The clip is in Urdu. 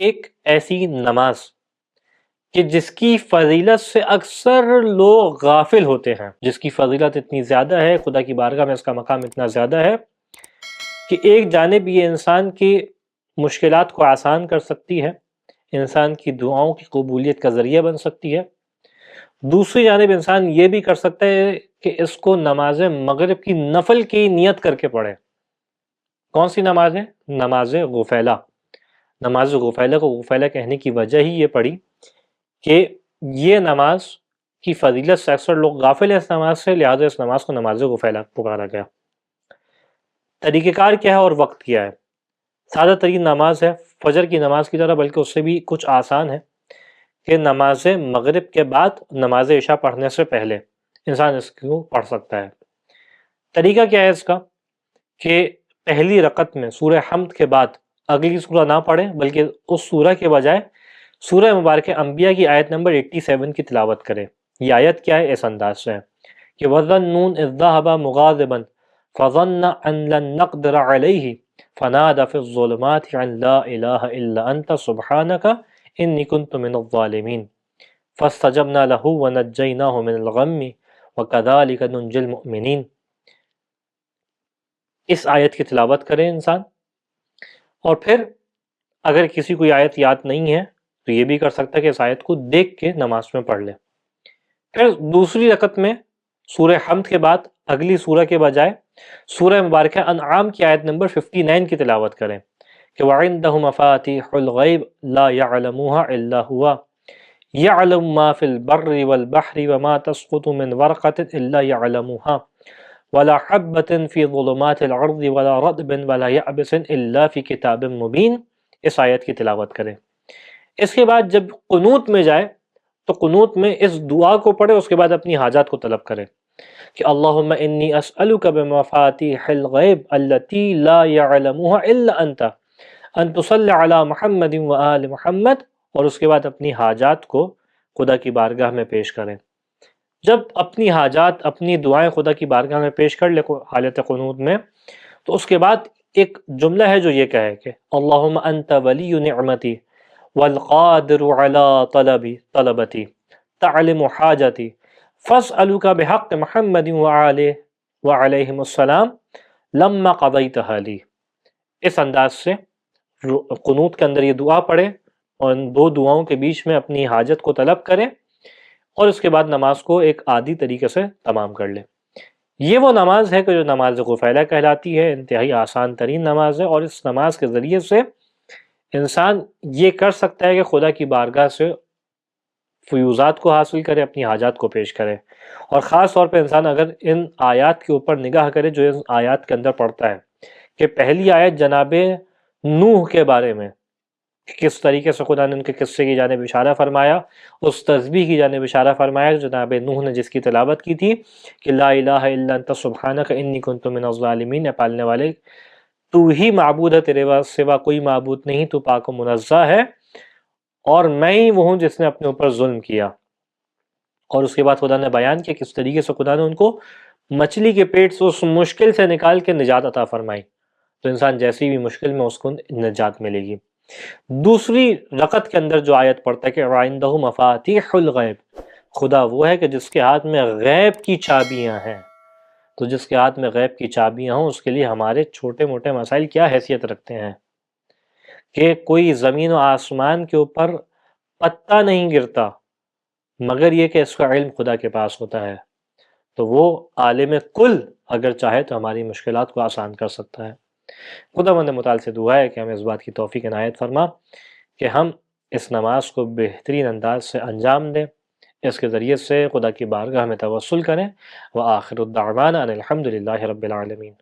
ایک ایسی نماز کہ جس کی فضیلت سے اکثر لوگ غافل ہوتے ہیں، جس کی فضیلت اتنی زیادہ ہے، خدا کی بارگاہ میں اس کا مقام اتنا زیادہ ہے کہ ایک جانب یہ انسان کی مشکلات کو آسان کر سکتی ہے، انسان کی دعاؤں کی قبولیت کا ذریعہ بن سکتی ہے، دوسری جانب انسان یہ بھی کر سکتا ہے کہ اس کو نماز مغرب کی نفل کی نیت کر کے پڑھے۔ کون سی نماز ہے؟ نماز غفیلہ۔ نماز غفیلہ کو غفیلہ کہنے کی وجہ ہی یہ پڑی کہ یہ نماز کی فضیلت سے اکثر لوگ غافل ہیں اس نماز سے، لہٰذا اس نماز کو نماز غفیلہ پکارا گیا۔ طریقہ کار کیا ہے اور وقت کیا ہے؟ سادہ ترین نماز ہے فجر کی نماز کی طرح، بلکہ اس سے بھی کچھ آسان ہے کہ نماز مغرب کے بعد نماز عشاء پڑھنے سے پہلے انسان اس کو پڑھ سکتا ہے۔ طریقہ کیا ہے اس کا کہ پہلی رکعت میں سورہ حمد کے بعد اگلی سورہ نہ پڑھیں، بلکہ اس سورہ کے بجائے سورہ مبارکہ انبیاء کی آیت نمبر 87 کی تلاوت کریں۔ یہ آیت کیا ہے؟ اس انداز سے ہے کہ وَظَنُّونَ إِذْ ذَهَبَ مُغَاضِبًا فَظَنَّ أَن لَّن نَّقْدِرَ عَلَيْهِ فَنَادَى فِي الظُّلُمَاتِ أَن لَّا إِلَٰهَ إِلَّا أَنتَ سُبْحَانَكَ إِنِّي كُنتُ مِنَ الظَّالِمِينَ فَاسْتَجَبْنَا لَهُ وَنَجَّيْنَاهُ مِنَ الْغَمِّ وَكَذَٰلِكَ نُنجِّي الْمُؤْمِنِينَ۔ اس آیت کی تلاوت کریں انسان، اور پھر اگر کسی کو آیت یاد نہیں ہے تو یہ بھی کر سکتا ہے کہ اس آیت کو دیکھ کے نماز میں پڑھ لے۔ پھر دوسری رکعت میں سورہ حمد کے بعد اگلی سورہ کے بجائے سورہ مبارکہ انعام کی آیت نمبر 59 کی تلاوت کریں کہ وَعِندَهُ مَفَاتِيحُ الْغَيْبِ لَا يَعْلَمُهَا إِلَّا هُوَ يَعْلَمُ مَا فِي الْبَرِّ وَالْبَحْرِ وَمَا تَسْقُطُ مِنْ وَرْقَةٍ إِلَّا يَعْلَمُهَا وَلَا حَبَّةٍ فِي ظُلُمَاتِ الْأَرْضِ وَلَا رَطْبٍ وَلَا يَابِسٍ إِلَّا فِي كِتَابٍ مُبِينٍ۔ اس آیت کی تلاوت کریں۔ اس کے بعد جب قنوت میں جائے تو قنوت میں اس دعا کو پڑھے، اس کے بعد اپنی حاجات کو طلب کرے کہ اللہم انی اسألک بمفاتیح الغیب التي لا يعلمها الا انت ان تصلی علی محمد وآل محمد، اور اس کے بعد اپنی حاجات کو خدا کی بارگاہ میں پیش کریں۔ جب اپنی حاجات، اپنی دعائیں خدا کی بارگاہ میں پیش کر لے حالت قنوت میں، تو اس کے بعد ایک جملہ ہے جو یہ کہے کہ اللہم انت ولی نعمتی والقادر علی طلبتی تعلم حاجتی فاسألک بحق محمد وعلیہم السلام لما قضیتہا لی۔ اس انداز سے قنوت کے اندر یہ دعا پڑھے اور ان دو دعاؤں کے بیچ میں اپنی حاجت کو طلب کریں، اور اس کے بعد نماز کو ایک عادی طریقے سے تمام کر لیں۔ یہ وہ نماز ہے کہ جو نماز غفیلہ کہلاتی ہے، انتہائی آسان ترین نماز ہے، اور اس نماز کے ذریعے سے انسان یہ کر سکتا ہے کہ خدا کی بارگاہ سے فیوزات کو حاصل کرے، اپنی حاجات کو پیش کرے۔ اور خاص طور پہ انسان اگر ان آیات کے اوپر نگاہ کرے جو ان آیات کے اندر پڑھتا ہے، کہ پہلی آیت جناب نوح کے بارے میں کس طریقے سے خدا نے ان کے قصے کی جانب اشارہ فرمایا، اس تسبیح کی جانب اشارہ فرمایا جو جناب نوح نے جس کی تلاوت کی تھی کہ لا الہ الا انت سبحانک انی کنت من الظالمین، اے پالنے والے تو ہی معبود ہے، تیرے سوا کوئی معبود نہیں، تو پاک و منزہ ہے، اور میں ہی وہ ہوں جس نے اپنے اوپر ظلم کیا۔ اور اس کے بعد خدا نے بیان کیا کس طریقے سے خدا نے ان کو مچھلی کے پیٹ سے اس مشکل سے نکال کے نجات عطا فرمائی، تو انسان جیسی بھی مشکل میں اس کو نجات ملے گی۔ دوسری رکعت کے اندر جو آیت پڑھتا ہے کہ وَعِندَهُ مَفَاتِيحُ الْغَيْبِ، خدا وہ ہے کہ جس کے ہاتھ میں غیب کی چابیاں ہیں۔ تو جس کے ہاتھ میں غیب کی چابیاں ہوں، اس کے لیے ہمارے چھوٹے موٹے مسائل کیا حیثیت رکھتے ہیں کہ کوئی زمین و آسمان کے اوپر پتہ نہیں گرتا مگر یہ کہ اس کا علم خدا کے پاس ہوتا ہے، تو وہ عالم کل اگر چاہے تو ہماری مشکلات کو آسان کر سکتا ہے۔ خداوند متعال سے دعا ہے کہ ہمیں اس بات کی توفیق عنایت فرما کہ ہم اس نماز کو بہترین انداز سے انجام دیں، اس کے ذریعے سے خدا کی بارگاہ میں توسل کریں۔ وآخر الدعوانا ان الحمد للہ رب العالمین۔